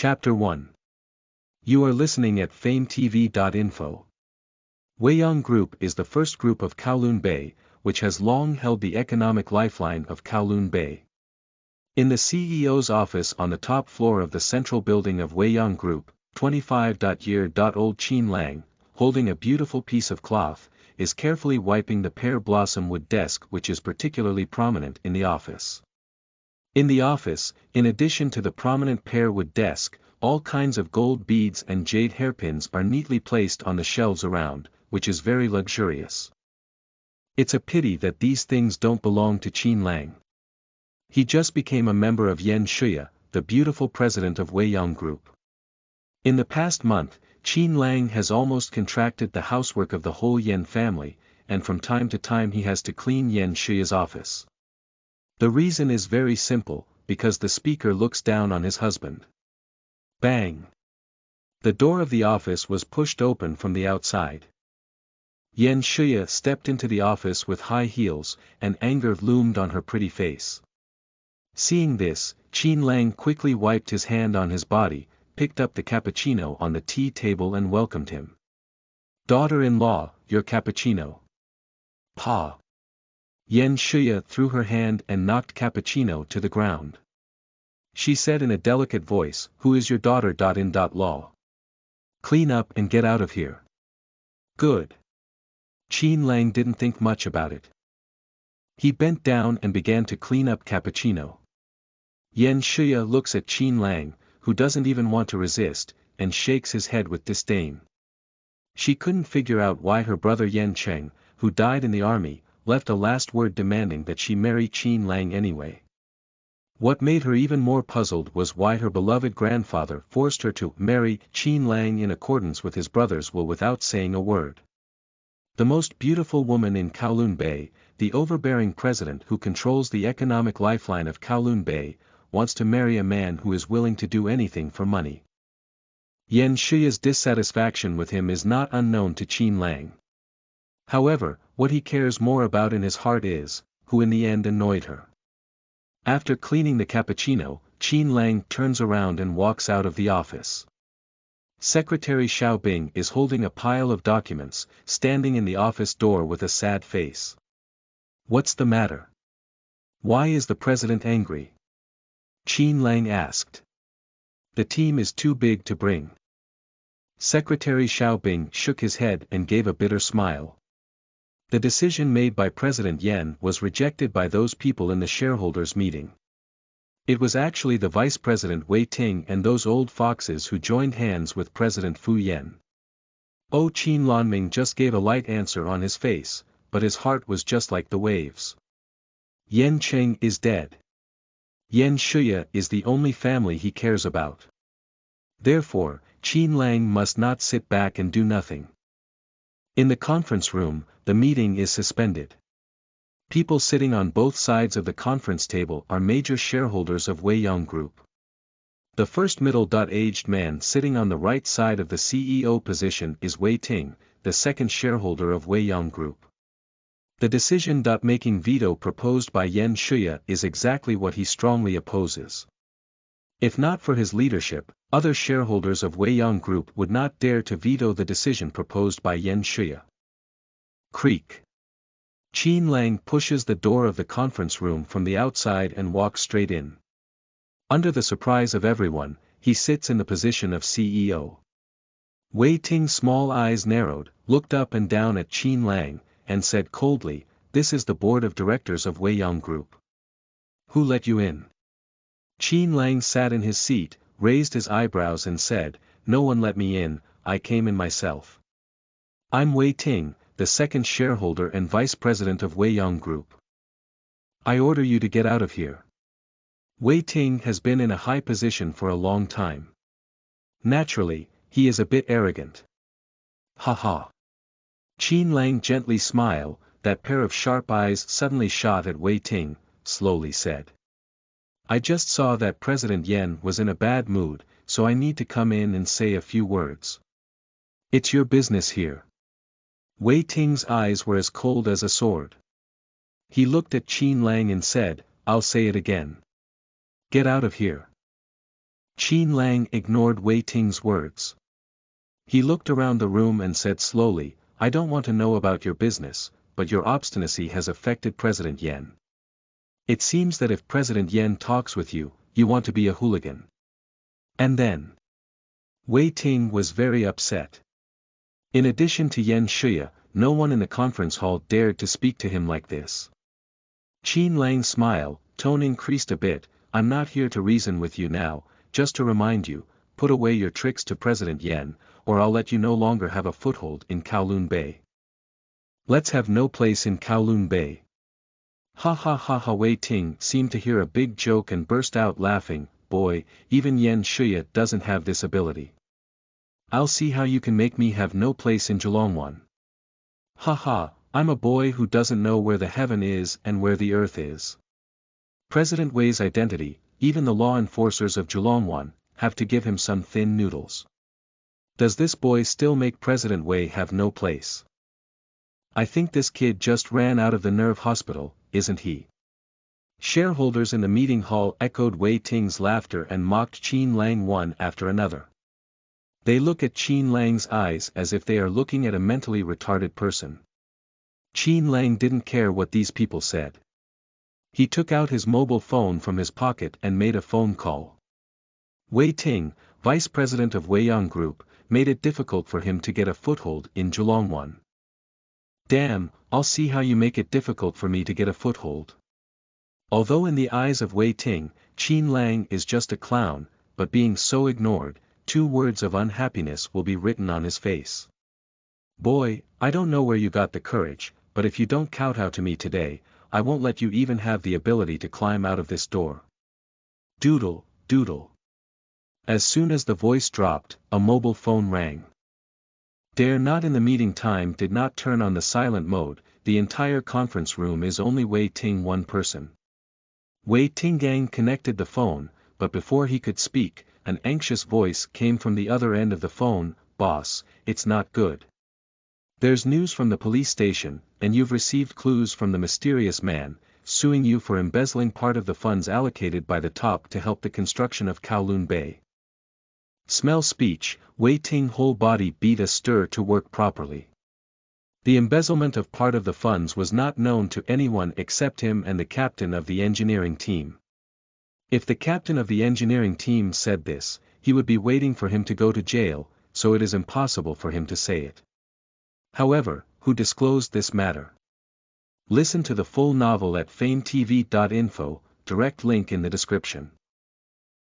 Chapter 1. You are listening at FameTV.info. Weiyang Group is the first group of Kowloon Bay, which has long held the economic lifeline of Kowloon Bay. In the CEO's office on the top floor of the central building of Weiyang Group, 25-year-old Qin Lang, holding a beautiful piece of cloth, is carefully wiping the pear blossom wood desk which is particularly prominent in the office. In the office, in addition to the prominent pear wood desk, all kinds of gold beads and jade hairpins are neatly placed on the shelves around, which is very luxurious. It's a pity that these things don't belong to Qin Lang. He just became a member of Yan Shuya, the beautiful president of Weiyang Group. In the past month, Qin Lang has almost contracted the housework of the whole Yan family, and from time to time he has to clean Yan Shuya's office. The reason is very simple, because the speaker looks down on his husband. Bang! The door of the office was pushed open from the outside. Yan Shuya stepped into the office with high heels, and anger loomed on her pretty face. Seeing this, Qin Lang quickly wiped his hand on his body, picked up the cappuccino on the tea table and welcomed him. "Daughter-in-law, your cappuccino." "Pa." Yan Shuya threw her hand and knocked cappuccino to the ground. She said in a delicate voice, "Who is your daughter-in-law? Clean up and get out of here." "Good." Qin Lang didn't think much about it. He bent down and began to clean up cappuccino. Yan Shuya looks at Qin Lang, who doesn't even want to resist, and shakes his head with disdain. She couldn't figure out why her brother Yan Cheng, who died in the army, left a last word demanding that she marry Qin Lang anyway. What made her even more puzzled was why her beloved grandfather forced her to marry Qin Lang in accordance with his brother's will without saying a word. The most beautiful woman in Kowloon Bay, the overbearing president who controls the economic lifeline of Kowloon Bay, wants to marry a man who is willing to do anything for money. Yan Shuya's dissatisfaction with him is not unknown to Qin Lang. However, what he cares more about in his heart is, who in the end annoyed her. After cleaning the cappuccino, Qin Lang turns around and walks out of the office. Secretary Xiaobing is holding a pile of documents, standing in the office door with a sad face. "What's the matter? Why is the president angry?" Qin Lang asked. "The team is too big to bring." Secretary Xiaobing shook his head and gave a bitter smile. The decision made by President Yan was rejected by those people in the shareholders' meeting. It was actually the Vice President Wei Ting and those old foxes who joined hands with President Fu Yan. Qin Lanming just gave a light answer on his face, but his heart was just like the waves. Yan Cheng is dead. Yan Shuya is the only family he cares about. Therefore, Qin Lang must not sit back and do nothing. In the conference room, the meeting is suspended. People sitting on both sides of the conference table are major shareholders of Weiyang Group. The first middle-aged man sitting on the right side of the CEO position is Wei Ting, the second shareholder of Weiyang Group. The decision-making veto proposed by Yan Shuya is exactly what he strongly opposes. If not for his leadership, other shareholders of Weiyang Group would not dare to veto the decision proposed by Yan Shuya. Creak. Qin Lang pushes the door of the conference room from the outside and walks straight in. Under the surprise of everyone, he sits in the position of CEO. Wei Ting's small eyes narrowed, looked up and down at Qin Lang, and said coldly, "This is the board of directors of Weiyang Group. Who let you in?" Qin Lang sat in his seat, raised his eyebrows and said, "No one let me in, I came in myself. I'm Wei Ting, the second shareholder and vice president of Weiyang Group. I order you to get out of here." Wei Ting has been in a high position for a long time. Naturally, he is a bit arrogant. "Ha ha." Qin Lang gently smiled, that pair of sharp eyes suddenly shot at Wei Ting, slowly said. "I just saw that President Yan was in a bad mood, so I need to come in and say a few words. It's your business here." Wei Ting's eyes were as cold as a sword. He looked at Qin Lang and said, "I'll say it again. Get out of here." Qin Lang ignored Wei Ting's words. He looked around the room and said slowly, I don't want to know about your business, but your obstinacy has affected President Yen. It seems that if President Yen talks with you, you want to be a hooligan. And then Wei Ting was very upset. In addition to Yen Shuya, no one in the conference hall dared to speak to him like this. Qin Lang's smile, tone increased a bit, I'm not here to reason with you now, just to remind you, put away your tricks to President Yen, or I'll let you no longer have a foothold in Kowloon Bay. Let's have no place in Kowloon Bay. Ha ha ha ha. Wei Ting seemed to hear a big joke and burst out laughing, boy, even Yen Shuya doesn't have this ability. I'll see how you can make me have no place in Geelongwan. Ha ha, I'm a boy who doesn't know where the heaven is and where the earth is. President Wei's identity, even the law enforcers of Geelongwan, have to give him some thin noodles. Does this boy still make President Wei have no place? I think this kid just ran out of the nerve hospital, isn't he? Shareholders in the meeting hall echoed Wei Ting's laughter and mocked Qin Lang one after another. They look at Qin Lang's eyes as if they are looking at a mentally retarded person. Qin Lang didn't care what these people said. He took out his mobile phone from his pocket and made a phone call. Wei Ting, vice president of Weiyang Group, made it difficult for him to get a foothold in Geelongwan. Damn, I'll see how you make it difficult for me to get a foothold. Although in the eyes of Wei Ting, Qin Lang is just a clown, but being so ignored, 2 words of unhappiness will be written on his face. Boy, I don't know where you got the courage, but if you don't kowtow to me today, I won't let you even have the ability to climb out of this door. Doodle, doodle. As soon as the voice dropped, a mobile phone rang. Dare not in the meeting time did not turn on the silent mode, the entire conference room is only Wei Ting one person. Wei Ting connected the phone, but before he could speak, an anxious voice came from the other end of the phone, boss, it's not good. There's news from the police station, and you've received clues from the mysterious man, suing you for embezzling part of the funds allocated by the top to help the construction of Kowloon Bay. Smell speech, Wei Ting's whole body beat a stir to work properly. The embezzlement of part of the funds was not known to anyone except him and the captain of the engineering team. If the captain of the engineering team said this, he would be waiting for him to go to jail, so it is impossible for him to say it. However, who disclosed this matter? Listen to the full novel at FameTV.info, direct link in the description.